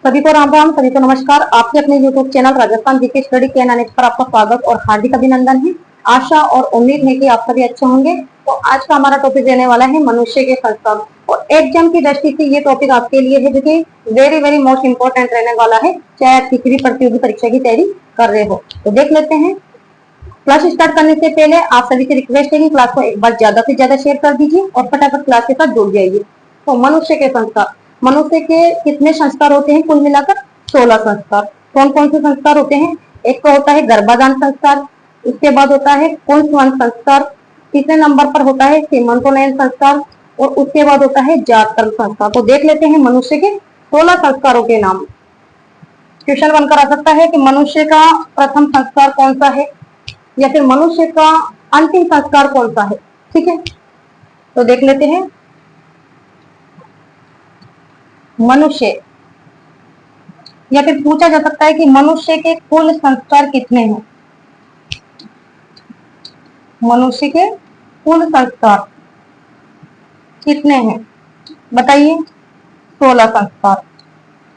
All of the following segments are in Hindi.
सभी को राम राम, सभी को नमस्कार। आपके अपने YouTube channel Rajasthan GK study के नेट पर आपका स्वागत और हार्दिक अभिनंदन है। आशा और उम्मीद है कि आप सभी अच्छे होंगे। तो आज का हमारा टॉपिक रहने वाला है मनुष्य के संस्कार और एग्जाम की दृष्टि से ये टॉपिक आपके लिए है जो कि वेरी वेरी मोस्ट इंपोर्टेंट रहने वाला है, चाहे आप किसी भी प्रतियोगी परीक्षा की तैयारी कर रहे हो। तो देख लेते हैं। क्लास स्टार्ट करने से पहले आप सभी से रिक्वेस्ट है कि क्लास को एक बार ज्यादा से ज्यादा शेयर कर दीजिए और फटाफट क्लास के साथ जुड़ जाइए। तो मनुष्य के संस्कार, मनुष्य के कितने संस्कार होते हैं? कुल मिलाकर 16 संस्कार। कौन कौन से संस्कार होते हैं? एक तो होता है गर्भाधान संस्कार, उसके बाद होता है पुंसवन संस्कार, तीसरे नंबर पर होता है सीमंतोन्नयन संस्कार और उसके बाद होता है जात कर्म संस्कार। तो देख लेते हैं मनुष्य के 16 संस्कारों के नाम। क्वेश्चन बनकर आ सकता है कि मनुष्य का प्रथम संस्कार कौन सा है या फिर मनुष्य का अंतिम संस्कार कौन सा है। ठीक है, तो देख लेते हैं। मनुष्य या फिर पूछा जा सकता है कि मनुष्य के कुल संस्कार कितने हैं? मनुष्य के कुल संस्कार कितने हैं बताइए? 16 संस्कार।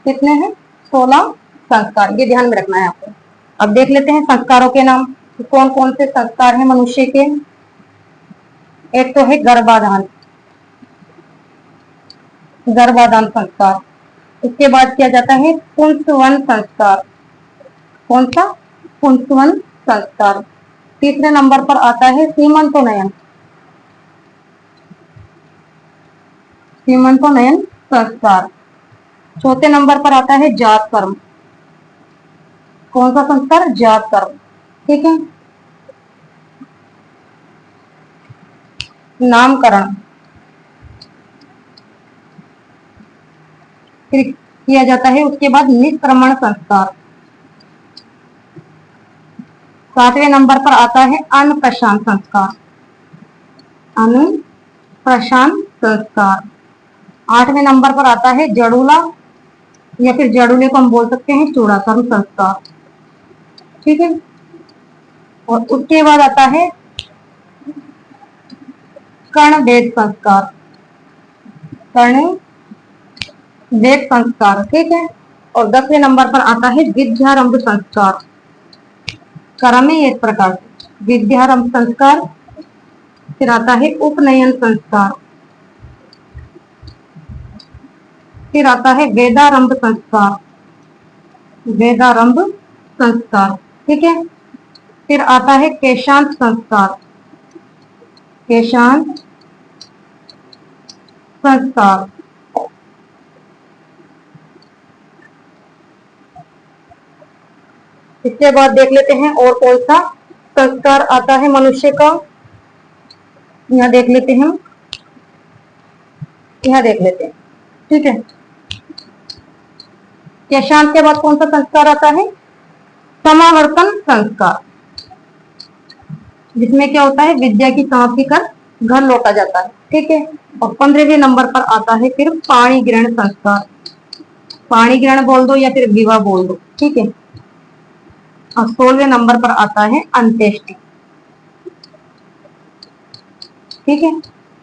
कितने हैं? 16 संस्कार, ये ध्यान में रखना है आपको। अब देख लेते हैं संस्कारों के नाम, कौन कौन से संस्कार हैं मनुष्य के। एक तो है गर्भाधान, गर्भाधान संस्कार। इसके बाद किया जाता है पुंसवन संस्कार। कौन सा? पुंसवन संस्कार। तीसरे नंबर पर आता है सीमंतोन्नयन, सीमंतोन्नयन संस्कार। चौथे नंबर पर आता है जात कर्म। कौन सा संस्कार? जात कर्म। ठीक है। नामकरण, फिर किया जाता है उसके बाद निष्क्रमण संस्कार। सातवें नंबर पर आता है अन्नप्रशान संस्कार, अन्नप्रशान संस्कार। आठवें नंबर पर आता है जड़ूला या फिर जड़ूले को हम बोल सकते हैं चूड़ाकर्म संस्कार। ठीक है। और उसके बाद आता है कर्ण भेद संस्कार, कर्ण भेद संस्कार। ठीक है। और 10वें नंबर पर आता है विद्यारंभ संस्कार। क्रम है एक प्रकार से विद्यारंभ संस्कार। फिर आता है उपनयन संस्कार, फिर आता है वेदारंभ संस्कार, वेदारंभ संस्कार। ठीक है। फिर आता है केशांत संस्कार, केशांत संस्कार। इसके बाद देख लेते हैं और कौन सा संस्कार आता है मनुष्य का। यहाँ देख लेते हैं, यहाँ देख लेते हैं। ठीक है। केशांत के बाद कौन सा संस्कार आता है? समावर्तन संस्कार, जिसमें क्या होता है? विद्या की समाप्ति कर घर लौटा जाता है। ठीक है। और 15वें नंबर पर आता है फिर पाणी ग्रहण संस्कार। पाणी ग्रहण बोल दो या फिर विवाह बोल दो। ठीक है। और 16वें नंबर पर आता है अंत्येष्टि। ठीक है।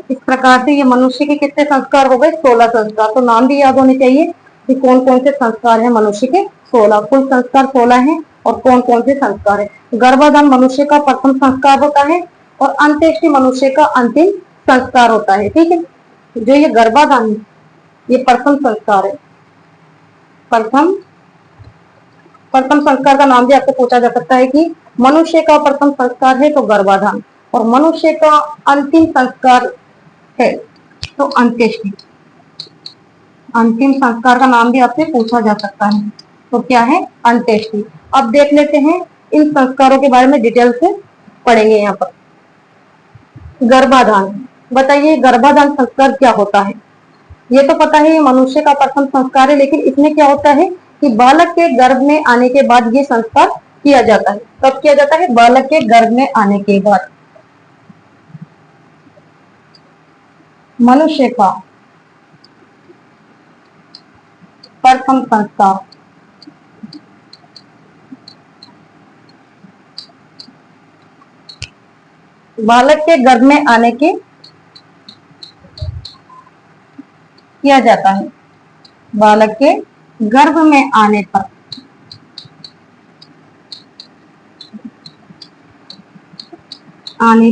इस प्रकार से ये मनुष्य के कितने संस्कार हो गए? 16 संस्कार। तो नाम भी याद होने चाहिए कि कौन कौन से संस्कार है मनुष्य के। 16 कुल संस्कार 16 हैं। और कौन कौन से संस्कार है? गर्भाधान मनुष्य का प्रथम संस्कार होता है और अंत्येष्टि मनुष्य का अंतिम संस्कार होता है। ठीक है। जो ये गर्भाधान है ये प्रथम संस्कार है। प्रथम प्रथम संस्कार का नाम भी आपको पूछा जा सकता है कि मनुष्य का प्रथम संस्कार है तो गर्भाधान और मनुष्य का अंतिम संस्कार है तो अंत्येष्टि। अंतिम संस्कार का नाम भी आपसे पूछा जा सकता है तो क्या है? अंत्येष्टि। अब देख लेते हैं इन संस्कारों के बारे में डिटेल से पढ़ेंगे। यहाँ पर गर्भाधान, बताइए गर्भाधान संस्कार क्या होता है? ये तो पता है ये मनुष्य का प्रथम संस्कार है, लेकिन इसमें क्या होता है कि बालक के गर्भ में आने के बाद ये संस्कार किया जाता है। कब किया जाता है? बालक के गर्भ में आने के बाद। मनुष्य का प्रथम संस्कार बालक के गर्भ में आने के किया जाता है। बालक के गर्भ में आने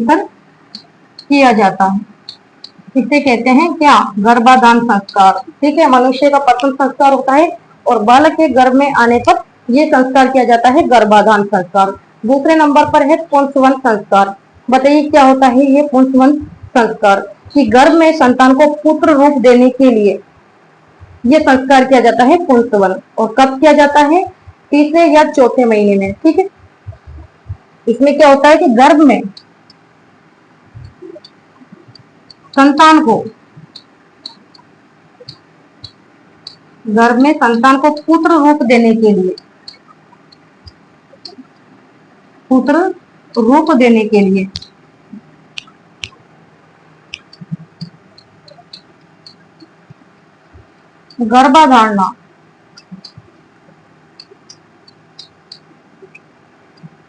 पर किया जाता है। इसे कहते हैं क्या? गर्भाधान संस्कार। ठीक है, मनुष्य का प्रथम संस्कार होता है और बालक के गर्भ में आने पर यह संस्कार किया जाता है, गर्भाधान संस्कार। दूसरे नंबर पर है पुंसवन संस्कार। बताइए क्या होता है ये पुंसवन संस्कार? कि गर्भ में संतान को पुत्र रूप देने के लिए यह संस्कार किया जाता है पुंसवन। और कब किया जाता है? तीसरे या चौथे महीने में। ठीक है, इसमें क्या होता है कि गर्भ में संतान को पुत्र रूप देने के लिए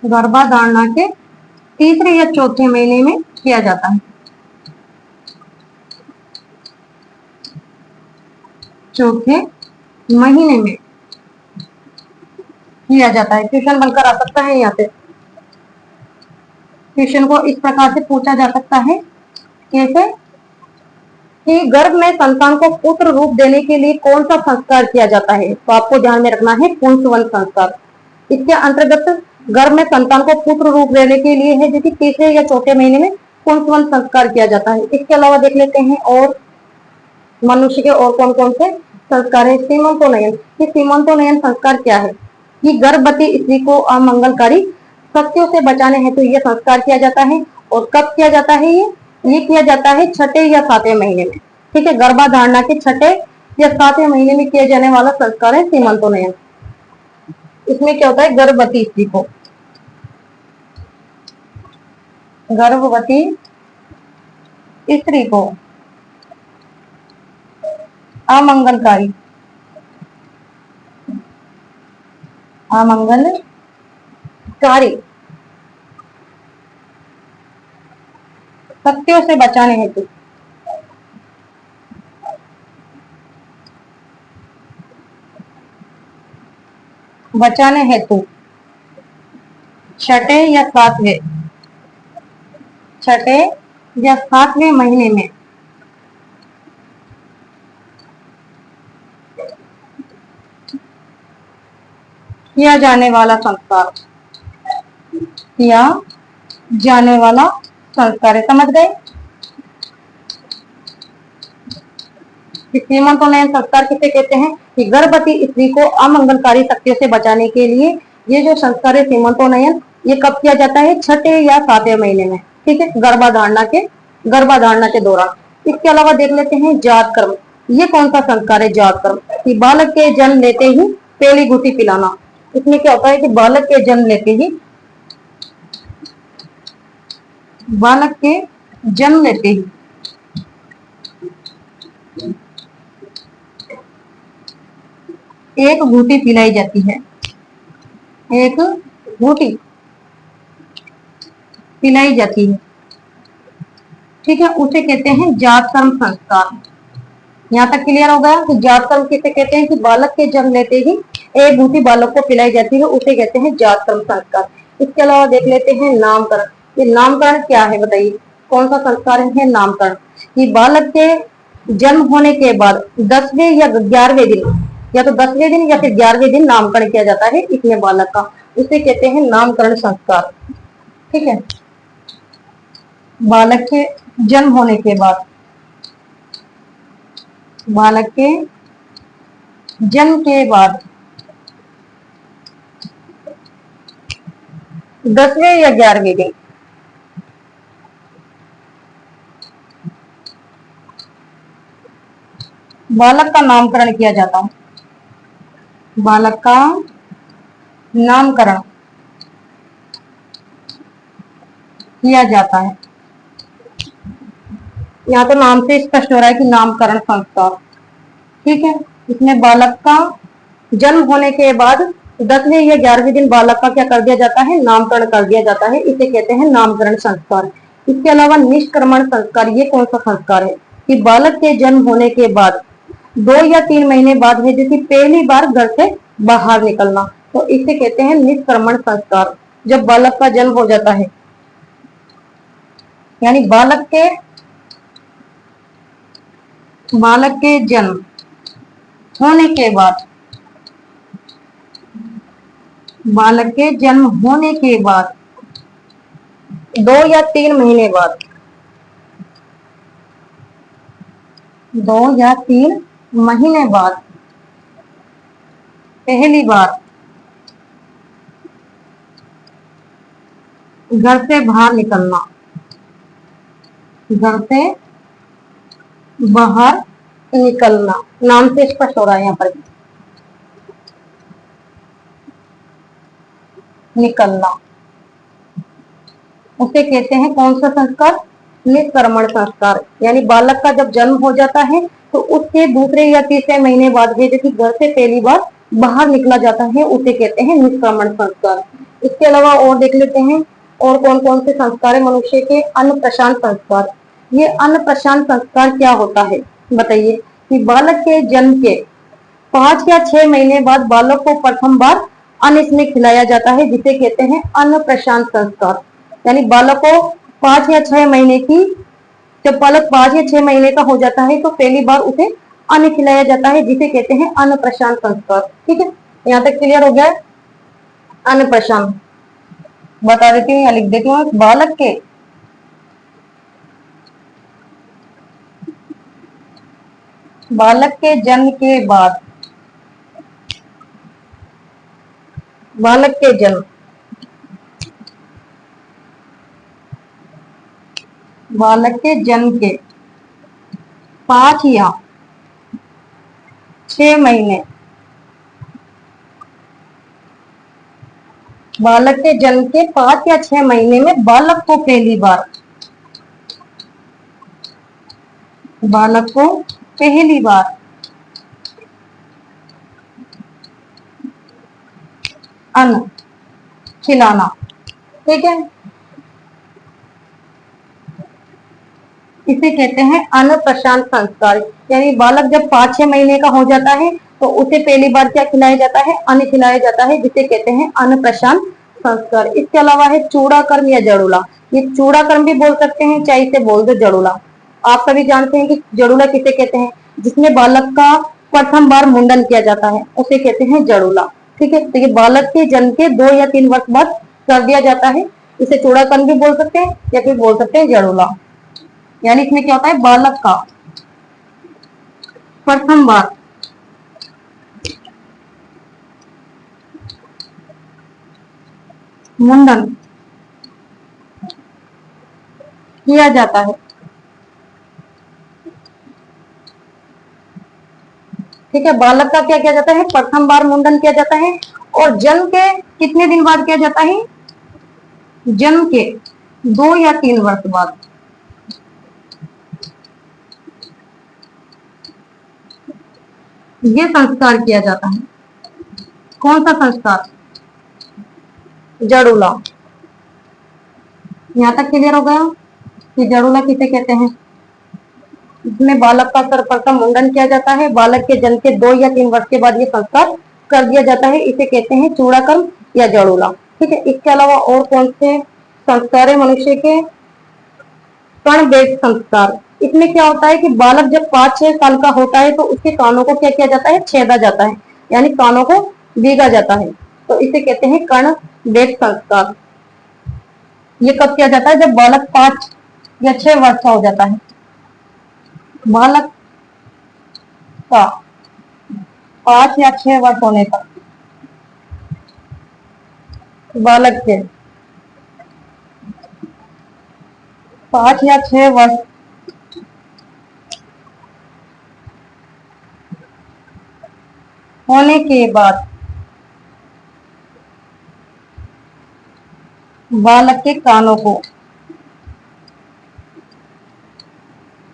गर्भाधारणा के तीसरे या चौथे महीने में किया जाता है। चौथे महीने में किया जाता है। क्वेश्चन बनकर आ सकता है यहाँ पे। क्वेश्चन को इस प्रकार से पूछा जा सकता है, कैसे? कि गर्भ में संतान को पुत्र रूप देने के लिए कौन सा संस्कार किया जाता है? तो आपको ध्यान में रखना है पुंसवन संस्कार। इसके अंतर्गत गर्भ में संतान को पुत्र रूप देने के लिए है जो कि तीसरे या चौथे महीने में पुंसवन संस्कार किया जाता है। इसके अलावा देख लेते हैं और मनुष्य के और कौन कौन से संस्कार है। सीमंतोन्नयन। ये सीमंतोन्नयन संस्कार क्या है? कि गर्भवती स्त्री को अमंगलकारी शक्तियों से बचाने हेतु यह संस्कार किया जाता है। और कब किया जाता है ये किया जाता है छठे या सातवें महीने में। ठीक है, गर्भाधारणा के छठे या सातवें महीने में किया जाने वाला संस्कार है सीमंतोन्नयन। इसमें क्या होता है? गर्भवती स्त्री को अमंगलकारी शक्तियों से बचाने हेतु छठे या सातवें महीने में किया जाने वाला संस्कार है। समझ गए? सीमंतोन्नयन संस्कार किसे कहते हैं? कि गर्भवती स्त्री को अमंगलकारी शक्तियों से बचाने के लिए ये जो संस्कार है सीमंतोन्नयन, ये कब किया जाता है? छठे या सातवें महीने में। ठीक है, गर्भाधारणा के दौरान। इसके अलावा देख लेते हैं जात कर्म। ये कौन सा संस्कार है? जात कर्म। कि बालक के जन्म लेते ही पहली घूंटी पिलाना। इसमें क्या होता है कि बालक के जन्म लेते ही एक घूंटी पिलाई जाती है। ठीक है, उसे कहते हैं जात कर्म संस्कार। यहाँ तक क्लियर हो गया कि जात कर्म किसे कहते हैं? कि बालक के जन्म लेते ही एक घूंटी बालक को पिलाई जाती है, उसे कहते हैं जात कर्म संस्कार। इसके अलावा देख लेते हैं नामकरण। ये नामकरण क्या है? बताइए कौन सा संस्कार है नामकरण? कि बालक के जन्म होने के बाद 10वें या 11वें दिन, या तो 10वें दिन या फिर 11वें दिन नामकरण किया जाता है इसमें बालक का, उसे कहते हैं नामकरण संस्कार। ठीक है, बालक के जन्म होने के बाद 10वें या 11वें दिन बालक का नामकरण किया जाता है। यहाँ तो नाम से स्पष्ट हो रहा है कि नामकरण संस्कार। ठीक है, इसमें बालक का जन्म होने के बाद 10वें या 11वें दिन बालक का क्या कर दिया जाता है? नामकरण कर दिया जाता है। इसे कहते हैं नामकरण संस्कार। इसके अलावा निष्क्रमण संस्कार। ये कौन सा संस्कार है? कि बालक के जन्म होने के बाद 2 या 3 महीने बाद है जैसे पहली बार घर से बाहर निकलना, तो इसे कहते हैं निष्क्रमण संस्कार। जब बालक का जन्म हो जाता है, यानी बालक के जन्म होने के बाद, बालक के जन्म होने के बाद 2 या 3 महीने बाद, 2 या 3 महीने बाद पहली बार घर से बाहर निकलना, घर से बाहर निकलना, नाम से स्पष्ट हो रहा है यहाँ पर निकलना, उसे कहते हैं कौन सा संस्कार? निष्क्रमण संस्कार। यानी बालक का जब जन्म हो जाता है तो उसके दूसरे या तीसरे महीने बाद जैसे घर से पहली बार बाहर निकला जाता है, उसे कहते हैं निष्क्रमण संस्कार। इसके अलावा और देख लेते हैं और कौन कौन से संस्कार है मनुष्य के। अन्नप्राशन संस्कार। ये अन्नप्राशन संस्कार क्या होता है बताइए? कि बालक के जन्म के 5 या 6 महीने बाद बालक को प्रथम बार अन्न इसमें खिलाया जाता है, जिसे कहते हैं अन्नप्राशन संस्कार। यानी बालक को 5 या 6 महीने की, जब बालक 5 या 6 महीने का हो जाता है तो पहली बार उसे अन्न खिलाया जाता है, जिसे कहते हैं अन्नप्राशन संस्कार। ठीक है, यहाँ तक क्लियर हो गया है? अन्नप्राशन बता देती हूँ या लिख देती हूँ। बालक के जन्म के बाद, बालक के जन्म, बालक के जन्म के 5 या 6 महीने, बालक के जन्म के 5 या 6 महीने में बालक को पहली बार, बालक को पहली बार अन्न खिलाना। ठीक है, इसे कहते हैं अन्नप्राशन संस्कार। यानी बालक जब 5-6 महीने का हो जाता है तो उसे पहली बार क्या खिलाया जाता है? अन्न खिलाया जाता है, जिसे कहते हैं अन्नप्राशन संस्कार। इसके अलावा है चूड़ाकर्म या जड़ूला। ये चूड़ाकर्म भी बोल सकते हैं, चाहे इसे बोल दो जड़ूला। आप सभी जानते हैं कि जड़ूला किसे कहते हैं? जिसमें बालक का प्रथम बार मुंडन किया जाता है उसे कहते हैं जड़ूला। ठीक है, तो ये बालक के जन्म के 2 या 3 वर्ष बाद कर दिया जाता है। इसे चूड़ाकर्म भी बोल सकते हैं या फिर बोल सकते हैं जड़ूला। यानी इसमें क्या होता है? बालक का प्रथम बार मुंडन किया जाता है। ठीक है, बालक का क्या किया जाता है? प्रथम बार मुंडन किया जाता है। और जन्म के कितने दिन बाद किया जाता है? जन्म के 2 या 3 वर्ष बाद। ये संस्कार किया जाता है। कौन सा संस्कार? जड़ूला। यहाँ तक क्लियर हो गया कि जड़ूला किसे कहते हैं? इसमें बालक का सर्वप्रथम मुंडन किया जाता है। बालक के जन्म के 2 या 3 वर्ष के बाद ये संस्कार कर दिया जाता है। इसे कहते हैं चूड़ाकर्म या जड़ूला। ठीक है, इसके अलावा और कौन से संस्कार है मनुष्य के? कर्णवेध संस्कार। इसमें क्या होता है कि बालक जब 5-6 साल का होता है तो उसके कानों को क्या किया जाता है? छेदा जाता है, यानी कानों को बीगा जाता है, तो इसे कहते हैं कर्णवेध संस्कार। ये कब किया जाता है? जब बालक 5 या 6 वर्ष का हो जाता है। बालक का 5 या 6 वर्ष होने तक, बालक के 5 या 6 वर्ष होने के बाद बालक के कानों को,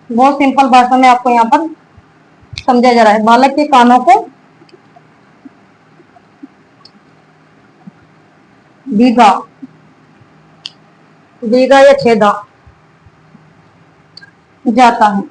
बहुत सिंपल भाषा में आपको यहाँ पर समझा जा रहा है, बालक के कानों को बीगा, बीगा या छेदा जाता है।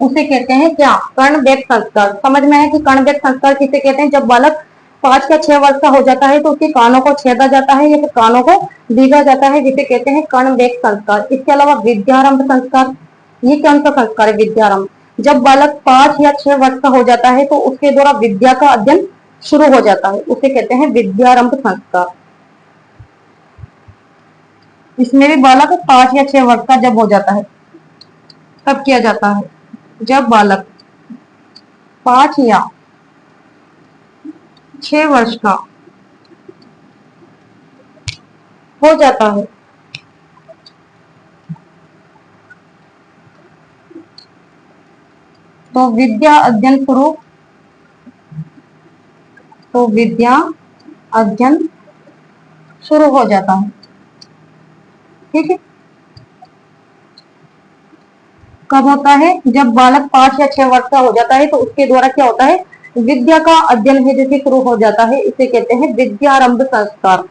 उसे कहते हैं क्या, कर्णवेध संस्कार। समझ में आया कि कर्णवेध संस्कार किसे कहते हैं। जब बालक 5 या 6 वर्ष का हो जाता है तो उसके कानों को छेदा जाता है या फिर कानों को दीगा जाता है, जिसे कहते हैं कर्णवेध संस्कार। इसके अलावा विद्यारंभ संस्कार, ये कौन सा संस्कार है, विद्यारंभ। जब बालक 5 या 6 वर्ष का हो जाता है तो उसके द्वारा विद्या का अध्ययन शुरू हो जाता है, उसे कहते हैं विद्यारंभ संस्कार। इसमें भी बालक 5 या 6 वर्ष का जब हो जाता है तब किया जाता है। जब बालक 5 या 6 वर्ष का हो जाता है तो विद्या अध्ययन शुरू, तो विद्या अध्ययन शुरू हो जाता है। ठीक है, कब होता है, जब बालक 5 या 6 वर्ष का हो जाता है तो उसके द्वारा क्या होता है, विद्या का अध्ययन है जैसे शुरू हो जाता है, इसे कहते हैं विद्यारंभ संस्कार।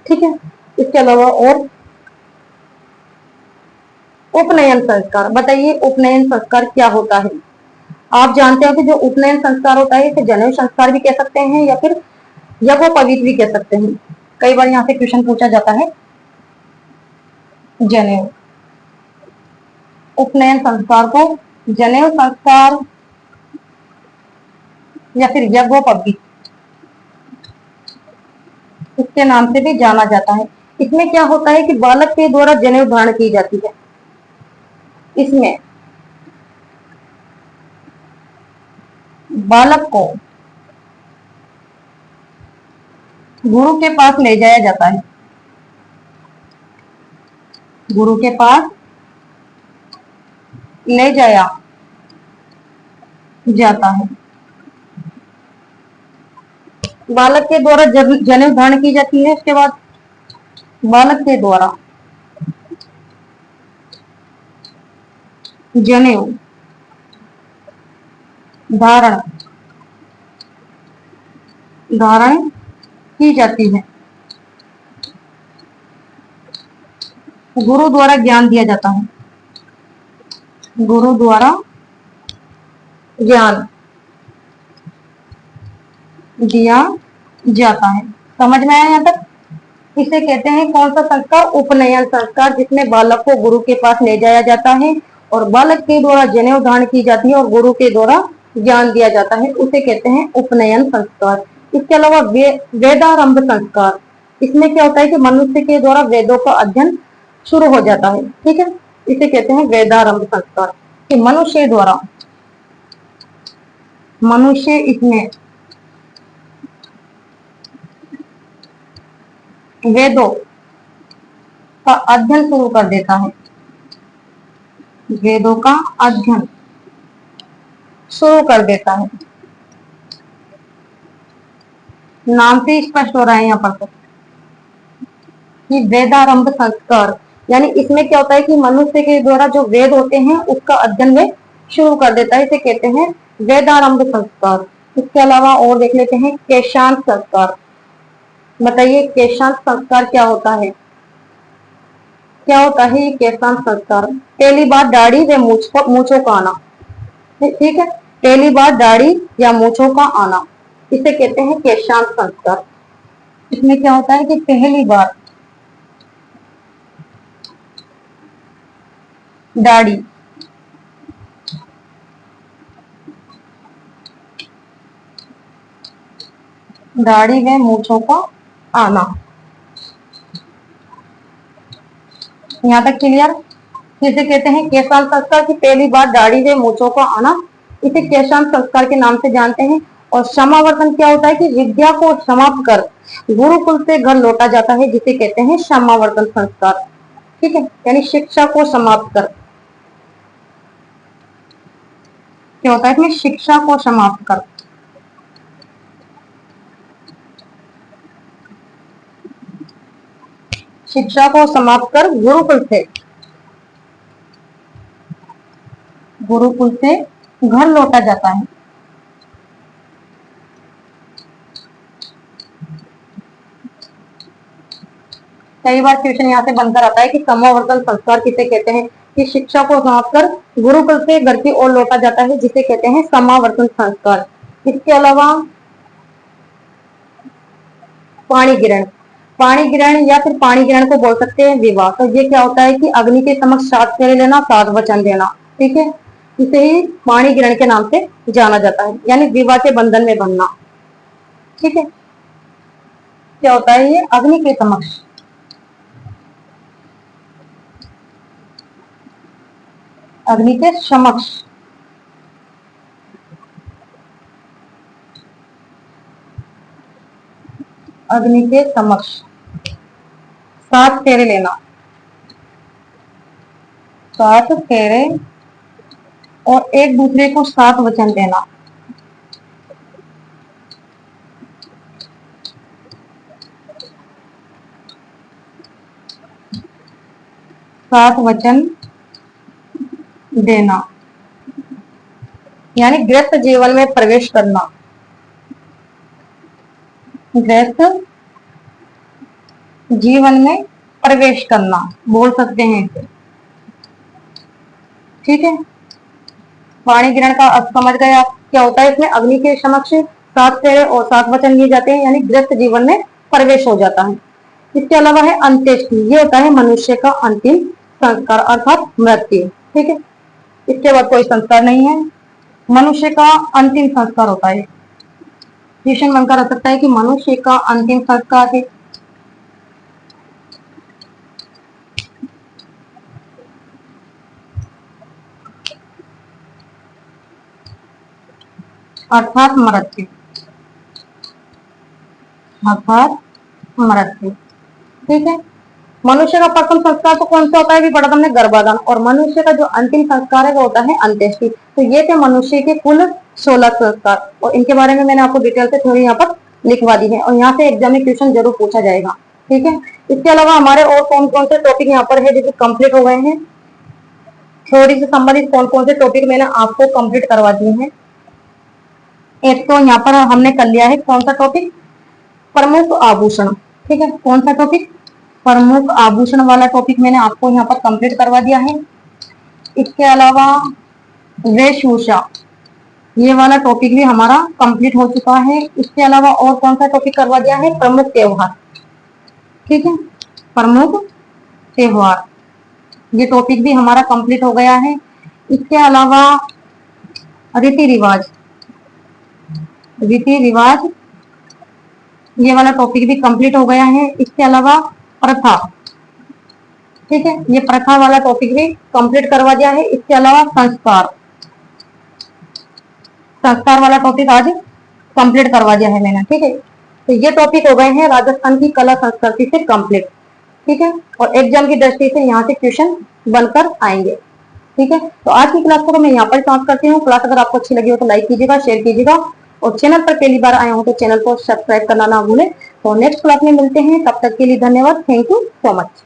ठीक है, इसके अलावा और उपनयन संस्कार। बताइए उपनयन संस्कार क्या होता है। आप जानते हो कि जो उपनयन संस्कार होता है इसे जनेऊ संस्कार भी कह सकते हैं या फिर यज्ञोपवीत भी कह सकते हैं। कई बार यहाँ से क्वेश्चन पूछा जाता है। जनेऊ, उपनयन संस्कार को जनेऊ संस्कार या फिर यज्ञोपवीत इसके नाम से भी जाना जाता है। इसमें क्या होता है कि बालक के द्वारा जनेऊ धारण की जाती है। इसमें बालक को गुरु के पास ले जाया जाता है, गुरु के पास ले जाया जाता है। बालक के द्वारा जनेऊ धारण की जाती है। उसके बाद बालक के द्वारा जनेऊ धारण धारण की जाती है। गुरु द्वारा ज्ञान दिया जाता है, गुरु द्वारा ज्ञान दिया जाता है। समझ में आया यहाँ तक। इसे कहते हैं कौन सा संस्कार, उपनयन संस्कार, जिसमें बालक को गुरु के पास ले जाया जाता है और बालक के द्वारा जनेऊ धारण की जाती है और गुरु के द्वारा ज्ञान दिया जाता है, उसे कहते हैं उपनयन संस्कार। इसके अलावा वेदारंभ संस्कार, इसमें क्या होता है कि मनुष्य के द्वारा वेदों का अध्ययन शुरू हो जाता है। ठीक है, इसे कहते हैं वेदारंभ संस्कार कि मनुष्य द्वारा, मनुष्य इसमें वेदों का अध्ययन शुरू कर देता है, वेदों का अध्ययन शुरू कर देता है। नाम से स्पष्ट हो रहा है यहाँ पर कि वेदारंभ संस्कार, यानी इसमें क्या होता है कि मनुष्य के द्वारा जो वेद होते हैं उसका अध्ययन वे शुरू कर देता है, इसे कहते हैं वेदारंभ संस्कार। इसके अलावा और देख लेते हैं केशांत संस्कार। बताइए केशांत संस्कार क्या होता है, क्या होता है ये केशांत संस्कार। पहली बार दाढ़ी व मूछों का आना। ठीक है, पहली बार दाढ़ी या मूछों का आना, इसे कहते हैं केशांत संस्कार। इसमें क्या होता है कि पहली बार दाढ़ी दाढ़ी व मूछों का आना। यहाँ तक क्लियर। इसे कहते हैं केशांत संस्कार की पहली बार दाढ़ी व मूछों का आना, इसे केशांत संस्कार के नाम से जानते हैं। और समावर्तन क्या होता है कि विद्या को समाप्त कर गुरुकुल से घर लौटा जाता है, जिसे कहते हैं समावर्तन संस्कार। ठीक है, यानी शिक्षा को समाप्त कर, क्या होता है इसमें, शिक्षा को समाप्त कर शिक्षा को समाप्त कर गुरुकुल से घर लौटा जाता है। कई बार क्वेश्चन यहाँ से बनकर आता है कि समावर्तन संस्कार किसे कहते हैं। कि शिक्षा को समाप्त कर गुरुकुल से घर की ओर लौटा जाता है, जिसे कहते हैं समावर्तन संस्कार। इसके अलावा पाणी ग्रहण, पाणी ग्रहण या फिर पाणी ग्रहण को बोल सकते हैं विवाह। तो ये क्या होता है कि अग्नि के समक्ष 7 फेरे लेना, 7 वचन देना, ठीक है, इसे ही पाणी ग्रहण के नाम से जाना जाता है, यानी विवाह के बंधन में बंधना, ठीक है। क्या होता है ये? अग्नि के समक्ष, अग्नि के समक्ष, अग्नि के समक्ष 7 फेरे लेना, 7 फेरे, और एक दूसरे को 7 वचन देना। सात वचन देना यानी गृहस्थ जीवन में प्रवेश करना, गृहस्थ जीवन में प्रवेश करना बोल सकते हैं इसे, ठीक है। पाणी ग्रहण का अब समझ गए आप क्या होता है। इसमें अग्नि के समक्ष 7 फेरे और 7 वचन लिए जाते हैं, यानी गृहस्थ जीवन में प्रवेश हो जाता है। इसके अलावा है अंत्येष्टि, ये होता है मनुष्य का अंतिम संस्कार अर्थात मृत्यु, ठीक है। इसके बाद कोई संस्कार नहीं है, मनुष्य का अंतिम संस्कार होता है। क्वेश्चन बनकर आ सकता है कि मनुष्य का अंतिम संस्कार है, अर्थात मृत्यु, अर्थात मृत्यु, ठीक है। मनुष्य का प्रथम संस्कार तो कौन सा होता है? भी पढ़ा हमने, गर्भाधान। और मनुष्य का जो अंतिम संस्कार है वो होता है अंत्येष्टि। तो ये थे मनुष्य के कुल 16 संस्कार, और इनके बारे में मैंने आपको डिटेल से थोड़ी यहाँ पर लिखवा दी है, और यहाँ से एग्जाम में क्वेश्चन जरूर पूछा जाएगा, ठीक है। इसके अलावा हमारे और कौन कौन से टॉपिक यहाँ पर है जो कंप्लीट हो गए हैं, थ्योरी से संबंधित कौन कौन से टॉपिक मैंने आपको कंप्लीट करवा दिए हैं। एक तो यहाँ पर हमने कर लिया है कौन सा टॉपिक? प्रमुख आभूषण, ठीक है। कौन सा टॉपिक? प्रमुख आभूषण वाला टॉपिक मैंने आपको यहाँ पर कंप्लीट करवा दिया है। इसके अलावा वेशभूषा, ये वाला टॉपिक भी हमारा कंप्लीट हो चुका है। इसके अलावा और कौन सा टॉपिक करवा दिया है? प्रमुख त्योहार, ठीक है, प्रमुख त्योहार, ये टॉपिक भी हमारा कंप्लीट हो गया है। इसके अलावा रीति रिवाज, रीति रिवाज, ये वाला टॉपिक भी कंप्लीट हो गया है। इसके अलावा प्रथा, ठीक है, ये प्रथा वाला टॉपिक भी कंप्लीट करवा दिया है। इसके अलावा संस्कार, संस्कार वाला टॉपिक आज कंप्लीट करवा दिया है मैंने, ठीक है। तो ये टॉपिक हो गए हैं राजस्थान की कला संस्कृति से कंप्लीट, ठीक है, और एग्जाम की दृष्टि से यहाँ से क्वेश्चन बनकर आएंगे, ठीक है। तो आज की क्लास को मैं यहाँ पर समाप्त करती हूँ। क्लास अगर आपको अच्छी लगी हो तो लाइक कीजिएगा, शेयर कीजिएगा, और चैनल पर पहली बार आए हो तो चैनल को सब्सक्राइब करना ना भूलें। तो नेक्स्ट क्लास में मिलते हैं, तब तक के लिए धन्यवाद। Thank you so much.